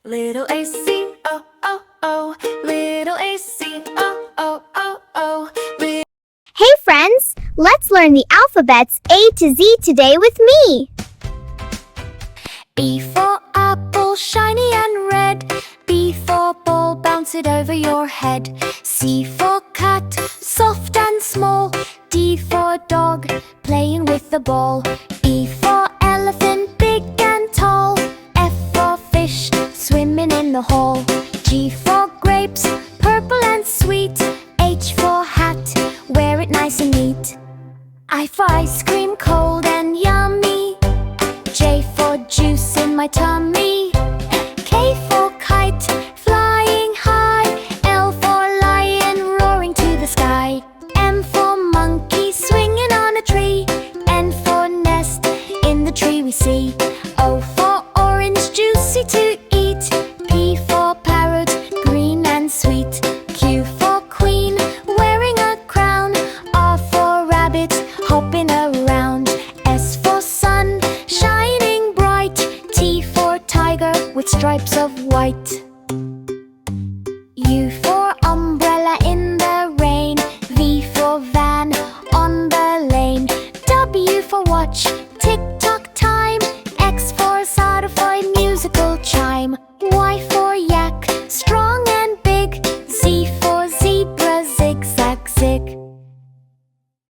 Little AC, oh, oh, oh. Little AC, oh, oh, oh, oh. Hey friends, let's learn the alphabets A to Z today with me. B for apple, shiny and red. B for ball, bounce it over your head. C for cat, soft and small. D for dog, playing with the ball. E for elephant, big and tall. F for fish, swimming in the hall. G for grapes, purple and sweet. H for hat, wear it nice and neat. I for ice cream, cold and yummy. J for juice in my tummy. K for kite, flying high. L for lion, roaring to the sky. M for monkey, swinging on a tree. N for nest, in the tree we see. O for orange, juicy to eat. P for parrot, green and sweet. Q for queen, wearing a crown. R for rabbit, hopping around. S for sun, shining bright. T for tiger, with stripes of white. U for umbrella in the rain. V for van, on the lane. W for watch, tick-tock time. X for satisfied musical chime.